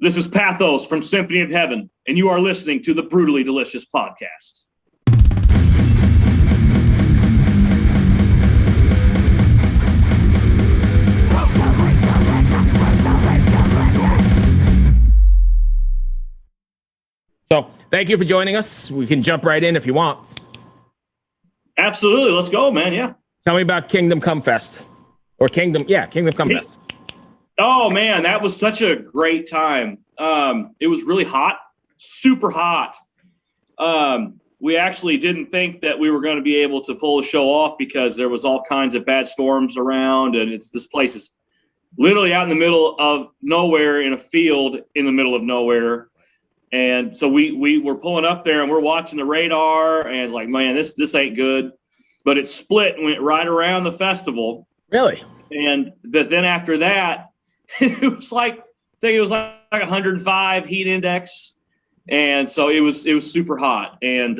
This is Pathos from Symphony of Heaven, and you are listening to the Brutally Delicious podcast. So thank you for joining us. We can jump right in if you want. Absolutely. Let's go, man. Yeah. Tell me about Kingdom Come Fest. Kingdom Come Fest. Oh, man, that was such a great time. It was really hot, super hot. We actually didn't think that we were going to be able to pull the show off because there was all kinds of bad storms around, and this place is literally out in the middle of nowhere in a field in the middle of nowhere. And so we were pulling up there and we're watching the radar and like, man, this ain't good. But it split and went right around the festival. Really? But then after that, it was like, I think it was like 105 heat index. And so it was super hot. And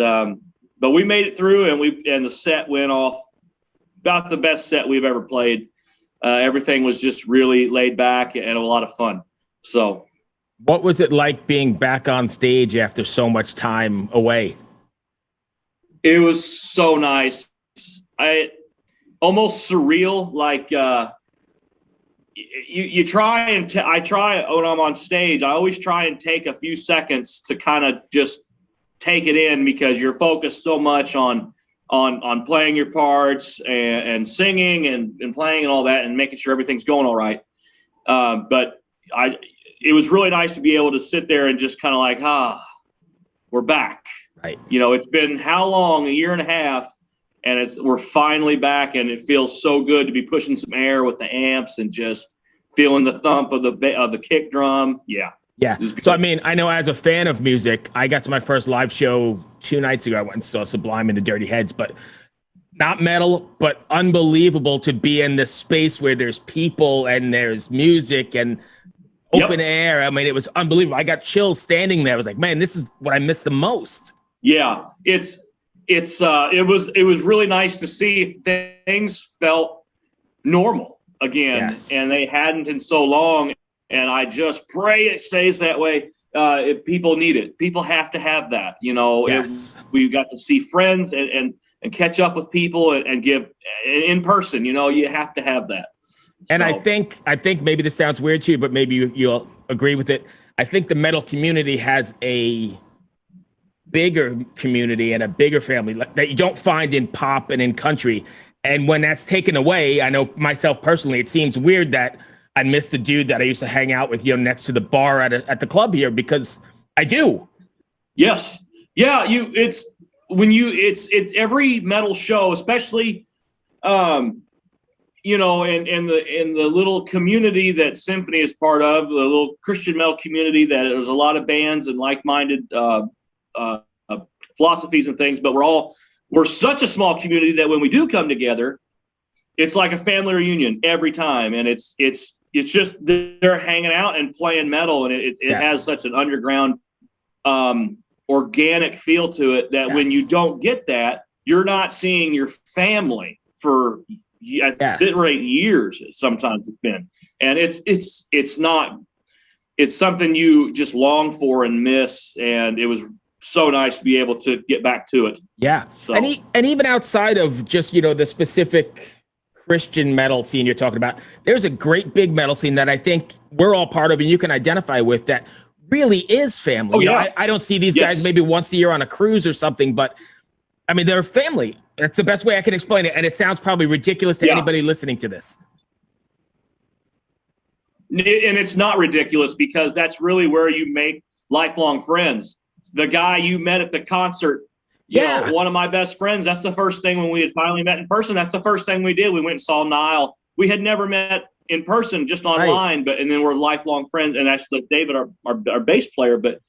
but we made it through and the set went off about the best set we've ever played. Everything was just really laid back and a lot of fun. So what was it like being back on stage after so much time away? It was so nice. Almost surreal. Like you try and I try when I'm on stage. I always try and take a few seconds to kind of just take it in because you're focused so much on playing your parts and singing and playing and all that and making sure everything's going all right. But it was really nice to be able to sit there and just kind of like, we're back. Right. You know, it's been how long? A year and a half. And we're finally back, and it feels so good to be pushing some air with the amps and just feeling the thump of the kick drum. Yeah. Yeah. So, I mean, I know as a fan of music, I got to my first live show 2 nights ago. I went and saw Sublime and the Dirty Heads, but not metal, but unbelievable to be in this space where there's people and there's music and open air. I mean, it was unbelievable. I got chills standing there. I was like, man, this is what I miss the most. Yeah. It was really nice to see things felt normal again. Yes. And they hadn't in so long. And I just pray it stays that way. If people need it, people have to have that, you know. Yes. We got to see friends and catch up with people and give in person, you know, you have to have that. And so. I think maybe this sounds weird to you, but maybe you'll agree with it. I think the metal community has a bigger community and a bigger family that you don't find in pop and in country. And when that's taken away, I know myself personally, it seems weird that I missed a dude that I used to hang out with, you know, next to the bar at the club here, because I do. Yes. Yeah. It's every metal show, especially, you know, in the little community that Symphony is part of, the little Christian metal community, that there's a lot of bands and like-minded philosophies and things, but we're such a small community that when we do come together, it's like a family reunion every time. And it's just they're hanging out and playing metal, and it Yes. has such an underground organic feel to it that when you don't get that, you're not seeing your family for at this rate years. Sometimes it's been, and it's something you just long for and miss. And it was so nice to be able to get back to it. Yeah. So. And even outside of just, you know, the specific Christian metal scene you're talking about, there's a great big metal scene that I think we're all part of and you can identify with that really is family. Oh, yeah. You know, I don't see these guys maybe once a year on a cruise or something, but I mean, they're family. That's the best way I can explain it. And it sounds probably ridiculous to anybody listening to this. And it's not ridiculous because that's really where you make lifelong friends. The guy you met at the concert, you know, one of my best friends, that's the first thing when we had finally met in person. That's the first thing we did. We went and saw Niall. We had never met in person, just online, and then we're lifelong friends. And actually David, our bass player, but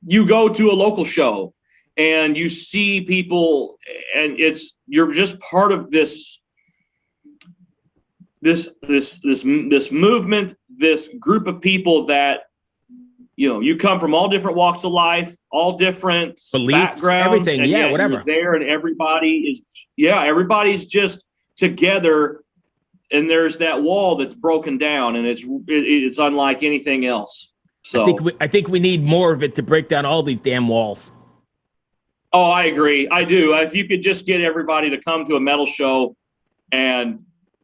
you go to a local show and you see people and you're just part of this movement, this group of people that, you know, you come from all different walks of life, all different beliefs, backgrounds, everything. Whatever. There, and everybody's just together there's that wall that's broken down, and it's unlike anything else. So I think we need more of it to break down all these damn walls. Oh, I agree. I do. If you could just get everybody to come to a metal show and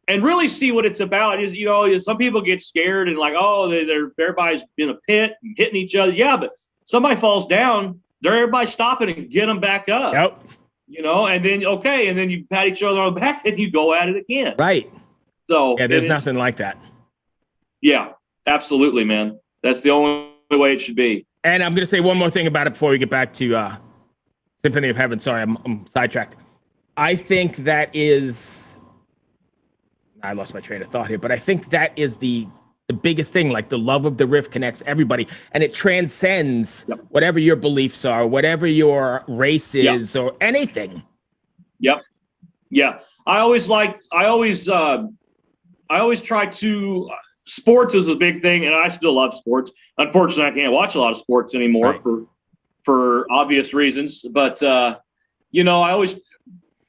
really see what it's about. Is, some people get scared and like, oh, everybody's in a pit and hitting each other. Yeah, but somebody falls down, everybody stopping and get them back up. Yep. And then you pat each other on the back and you go at it again. Right. So yeah, there's nothing like that. Yeah, absolutely, man. That's the only way it should be. And I'm going to say one more thing about it before we get back to Symphony of Heaven. Sorry, I'm sidetracked. I think that is, I lost my train of thought here, but I think that is the biggest thing. Like, the love of the riff connects everybody, and it transcends whatever your beliefs are, whatever your race is, or anything. Yep. Yeah. I always try to, sports is a big thing, and I still love sports. Unfortunately, I can't watch a lot of sports anymore for obvious reasons. But, I always,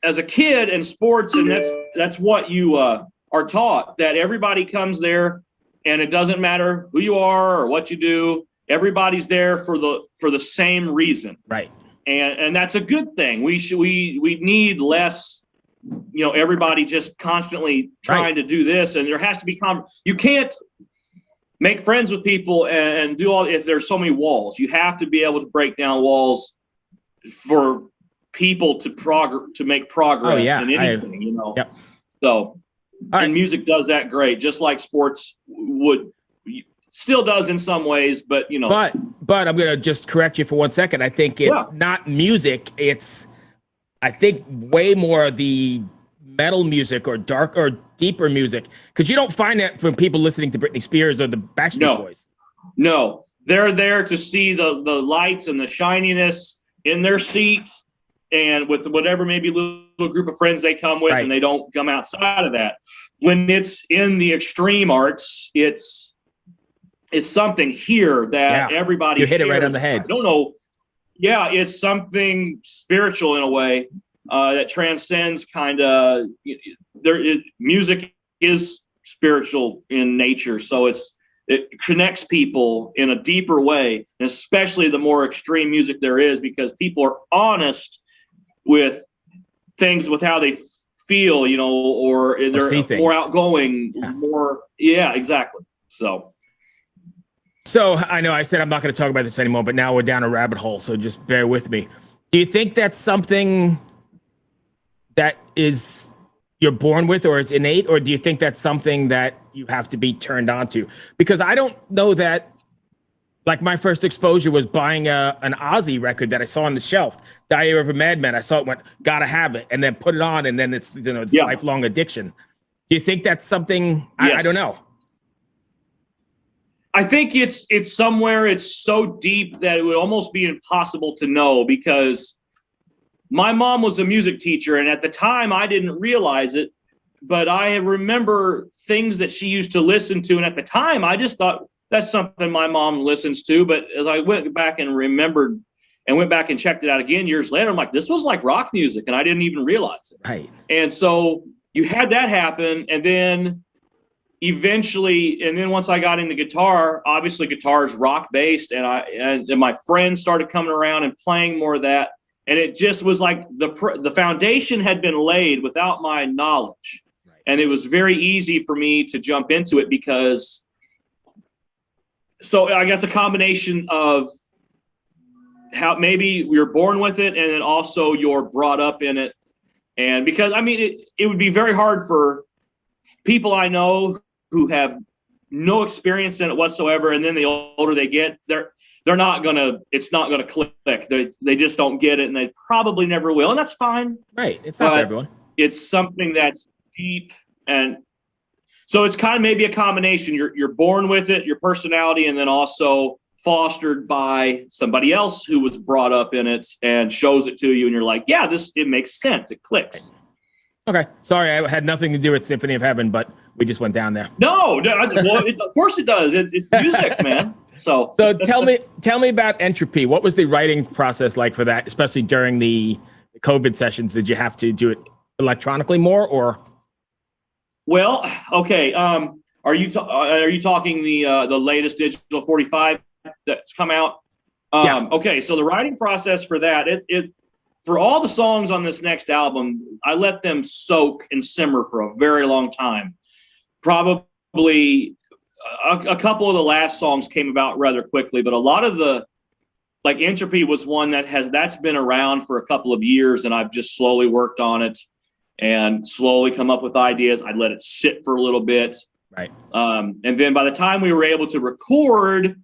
as a kid in sports, and that's what you are taught, that everybody comes there and it doesn't matter who you are or what you do. Everybody's there for the same reason. Right. And that's a good thing. We need less, everybody just constantly trying to do this, and there has to be you can't make friends with people and do all if there's so many walls. You have to be able to break down walls for people to make progress in anything, Yep. So and music does that great, just like sports still does in some ways, but But I'm gonna just correct you for 1 second. I think it's not music. It's, I think, way more the metal music or dark or deeper music, because you don't find that from people listening to Britney Spears or the Backstreet Boys. No, they're there to see the lights and the shininess in their seats, and with whatever maybe little group of friends they come with, and they don't come outside of that. When it's in the extreme arts, it's something here that everybody hit shares. it right on the head. I don't know. Yeah, it's something spiritual in a way that transcends kind of. Music is spiritual in nature, so it connects people in a deeper way, and especially the more extreme music there is, because people are honest with things, with how they feel, or they're more outgoing, more. Yeah, exactly. So I know I said I'm not going to talk about this anymore, but now we're down a rabbit hole, so just bear with me. Do you think that's something that is you're born with, or it's innate, or do you think that's something that you have to be turned on to? Because I don't know that, like, my first exposure was buying an Ozzy record that I saw on the shelf, Diary of a Madman. I saw it, went, gotta have it, and then put it on, and then it's lifelong addiction. Do you think that's something? I don't know. I think it's somewhere, it's so deep that it would almost be impossible to know, because my mom was a music teacher, and at the time I didn't realize it, but I remember things that she used to listen to, and at the time I just thought that's something my mom listens to. But as I went back and remembered and went back and checked it out again years later, I'm like, this was like rock music, and I didn't even realize it. Right. And so you had that happen, and then once I got into guitar, obviously guitar is rock based, and my friends started coming around and playing more of that, and it just was like the foundation had been laid without my knowledge, and it was very easy for me to jump into it, because. So I guess a combination of how maybe you're born with it, and then also you're brought up in it, and because it would be very hard for people I know who have no experience in it whatsoever, and then the older they get, it's not gonna click. They just don't get it, and they probably never will, and that's fine. Right, it's not for everyone. It's something that's deep, and so it's kind of maybe a combination. You're born with it, your personality, and then also fostered by somebody else who was brought up in it and shows it to you, and you're like, yeah, it makes sense. It clicks. Okay, sorry, I had nothing to do with Symphony of Heaven, but we just went down there. No, of course it does. It's music, man. So tell me about Entropy. What was the writing process like for that, especially during the COVID sessions? Did you have to do it electronically more, or? Well, okay. Are you talking the latest digital 45 that's come out? Yeah. Okay, so the writing process for that, it for all the songs on this next album, I let them soak and simmer for a very long time. Probably a couple of the last songs came about rather quickly, but a lot of the, like Entropy was one that's been around for a couple of years, and I've just slowly worked on it and slowly come up with ideas. I'd let it sit for a little bit. Right. And then by the time we were able to record,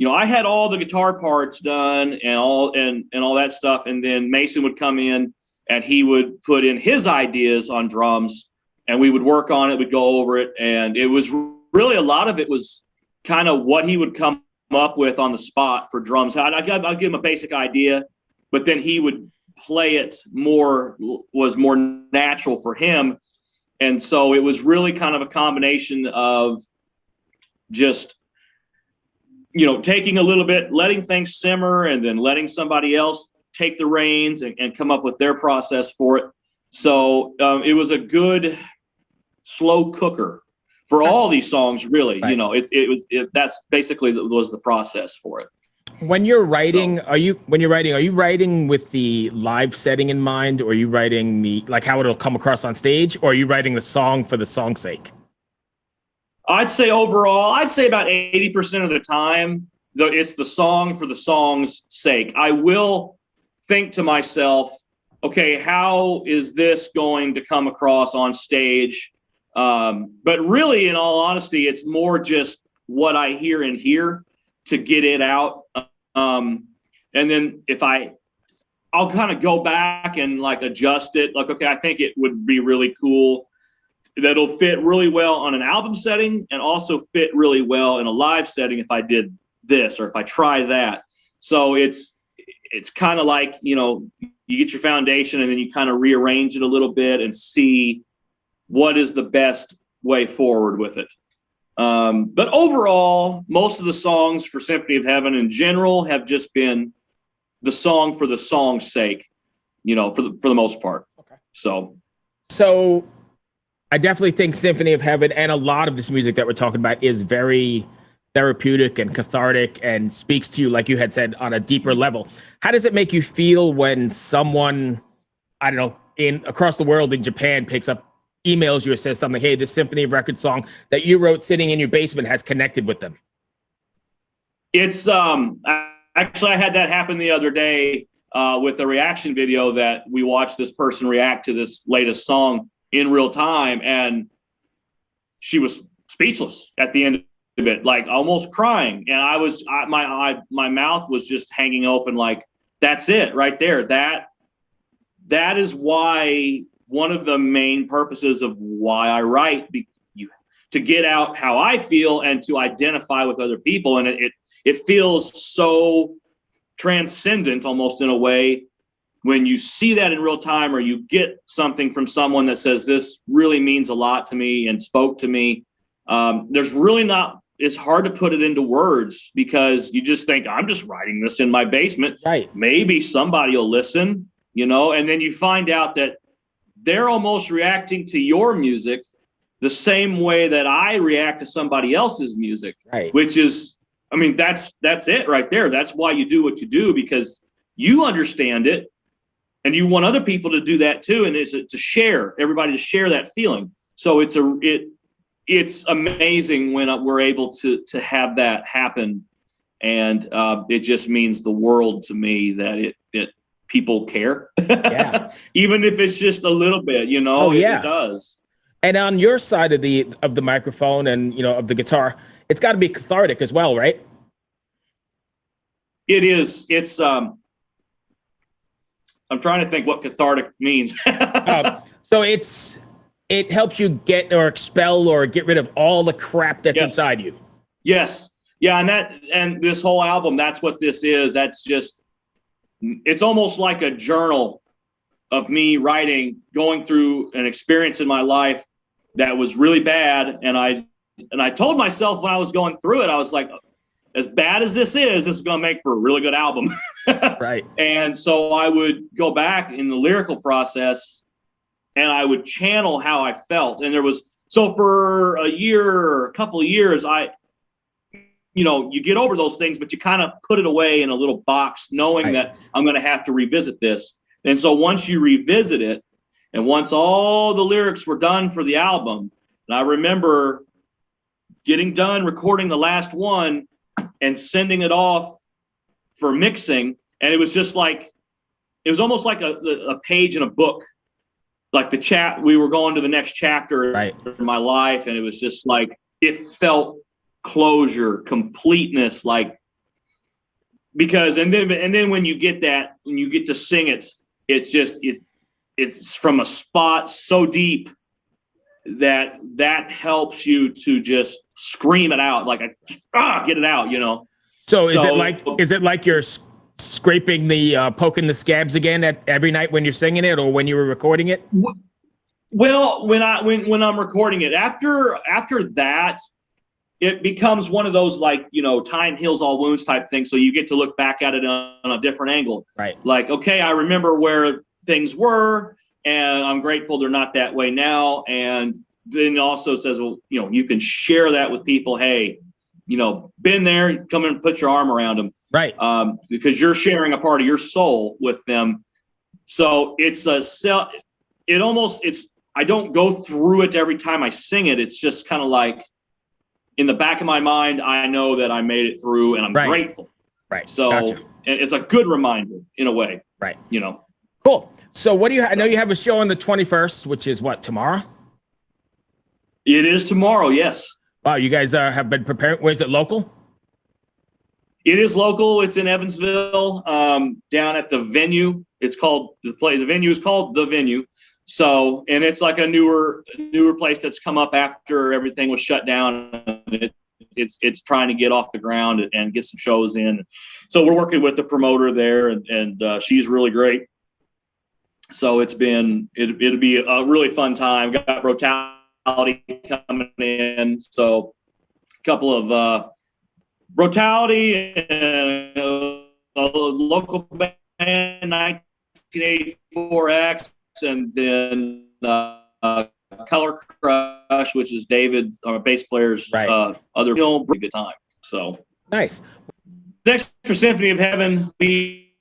I had all the guitar parts done and all that stuff. And then Mason would come in and he would put in his ideas on drums, and we would work on it. We'd go over it. And it was really, a lot of it was kind of what he would come up with on the spot for drums. I'd give him a basic idea, but then he would play it was more natural for him. And so it was really kind of a combination of just, taking a little bit, letting things simmer, and then letting somebody else take the reins and come up with their process for it. So it was a good slow cooker for all these songs, really. Right. That's basically was the process for it. When you're writing, are you writing with the live setting in mind, or are you writing how it'll come across on stage, or are you writing the song for the song's sake? I'd say overall, about 80% of the time, it's the song for the song's sake. I will think to myself, okay, how is this going to come across on stage? But really, in all honesty, it's more just what I hear in here to get it out. And then I'll kind of go back and adjust it. Okay, I think it would be really cool. That'll fit really well on an album setting, and also fit really well in a live setting if I did this or if I try that. So it's kind of like, you get your foundation and then you kind of rearrange it a little bit and see what is the best way forward with it. But overall, most of the songs for Symphony of Heaven in general have just been the song for the song's sake, for the most part. Okay. So I definitely think Symphony of Heaven and a lot of this music that we're talking about is very therapeutic and cathartic and speaks to you, like you had said, on a deeper level. How does it make you feel when someone, I don't know, across the world in Japan picks up, emails you or says something, hey, this Symphony of Record song that you wrote sitting in your basement has connected with them? It's actually, I had that happen the other day with a reaction video that we watched this person react to this latest song in real time, and she was speechless at the end of it, almost crying. And my mouth was just hanging open, that's it right there. That is why one of the main purposes of why I write, to get out how I feel and to identify with other people. And it feels so transcendent almost in a way when you see that in real time, or you get something from someone that says, this really means a lot to me and spoke to me. It's hard to put it into words, because you just think, I'm just writing this in my basement. Right. Maybe somebody will listen, and then you find out that they're almost reacting to your music the same way that I react to somebody else's music. Right. Which is, that's it right there. That's why you do what you do, because you understand it and you want other people to do that too. And it's to share, everybody to share that feeling. So it's amazing when we're able to have that happen. And it just means the world to me that people care. Yeah. Even if it's just a little bit, Oh, yeah. It does. And on your side of the microphone and, of the guitar, it's got to be cathartic as well, right? It is. It's I'm trying to think what cathartic means. So it helps you get or expel or get rid of all the crap that's inside you. Yes. Yeah. And this whole album, that's what this is. That's just, it's almost like a journal of me writing, going through an experience in my life that was really bad. And I told myself when I was going through it, I was like, as bad as this is going to make for a really good album. Right. And so I would go back in the lyrical process and I would channel how I felt. And there was So for a couple of years, you get over those things, but you kind of put it away in a little box, knowing that I'm going to have to revisit this. And so once you revisit it, and once all the lyrics were done for the album, and I remember getting done recording the last one and sending it off for mixing, and it was just like, it was almost like a page in a book, like we were going to the next chapter in my life, and it was just like, it felt closure, completeness, like, because and then when you get to sing it, it's from a spot so deep that helps you to just scream it out, like get it out, So is it like you're scraping the poking the scabs again every night when you're singing it, or when you were recording it? Well, when I'm recording it, after that, it becomes one of those, like, time heals all wounds type thing. So you get to look back at it on a different angle. Right. Like, okay, I remember where things were, and I'm grateful they're not that way now. And then it also says, well, you can share that with people. Hey, been there, come and put your arm around them. Right. Because you're sharing a part of your soul with them. So I don't go through it every time I sing it. It's just kind of like, in the back of my mind, I know that I made it through, and I'm grateful. Right. So Gotcha. And it's a good reminder in a way. Right. Cool. So what do you? I know you have a show on the 21st, which is what, tomorrow? It is tomorrow. Yes. Wow. You guys have been preparing. Where is it? Local? It is local. It's in Evansville, down at the venue. It's called the venue is called The Venue. So, and it's like a newer place that's come up after everything was shut down. It's trying to get off the ground and get some shows in. So we're working with the promoter there, and she's really great. So it'll be a really fun time. Got Brutality coming in. So a couple of Brutality and a local band, 1984X. And then Color Crush, which is David, our bass player's other pretty good time. So nice. Next, for Symphony of Heaven, we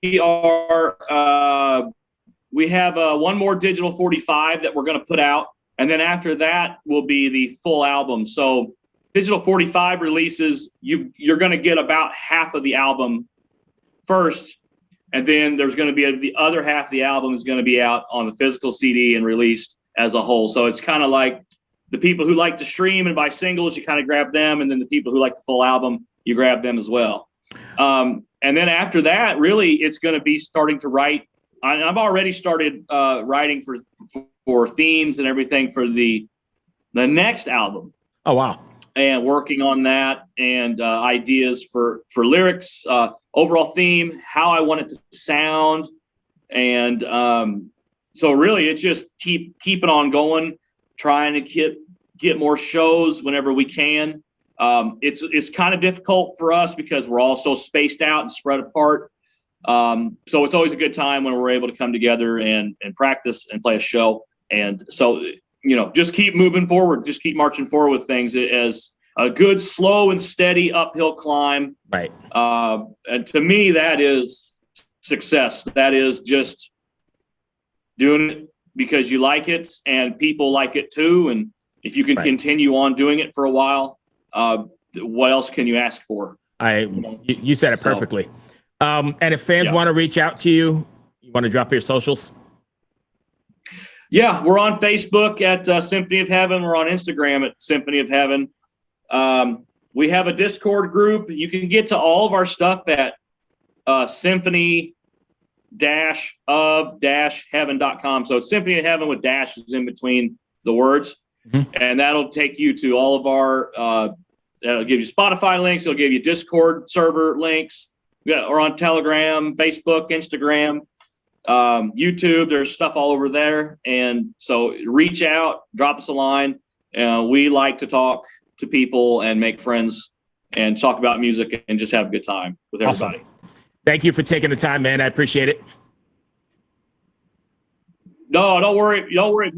have one more digital 45 that we're going to put out, and then after that will be the full album. So digital 45 releases, you're going to get about half of the album first. And then there's going to be the other half of the album is going to be out on the physical CD and released as a whole. So it's kind of like the people who like to stream and buy singles, you kind of grab them. And then the people who like the full album, you grab them as well. And then after that, really, it's going to be starting to write. I've already started writing for themes and everything for the next album. Oh, wow. And working on that, and ideas for lyrics, overall theme, how I want it to sound. And so really it's just keeping on going, trying to get more shows whenever we can. It's kind of difficult for us because we're all so spaced out and spread apart. So it's always a good time when we're able to come together and practice and play a show. And so, just keep moving forward, just keep marching forward with things as a good, slow and steady uphill climb. Right. And to me, that is success. That is just doing it because you like it and people like it too. And if you can continue on doing it for a while, what else can you ask for? You said it perfectly. And if fans want to reach out to you, you want to drop your socials? Yeah, we're on Facebook at Symphony of Heaven. We're on Instagram at Symphony of Heaven. We have a Discord group. You can get to all of our stuff at symphony-of-heaven.com. So it's Symphony of Heaven with dashes in between the words. Mm-hmm. And that'll take you to all of our, it'll give you Spotify links. It'll give you Discord server links. We're on Telegram, Facebook, Instagram, YouTube. There's stuff all over there. And so reach out, drop us a line. We like to talk to people and make friends and talk about music and just have a good time with everybody. Awesome. Thank you for taking the time, man. I appreciate it. No, don't worry. Don't worry.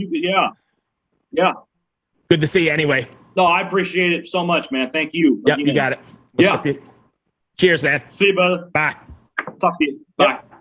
Yeah. Good to see you anyway. No, I appreciate it so much, man. Thank you. Yep, you got it. We'll Yeah. talk to you. Cheers, man. See you, brother. Bye. Talk to you. Bye. Yep.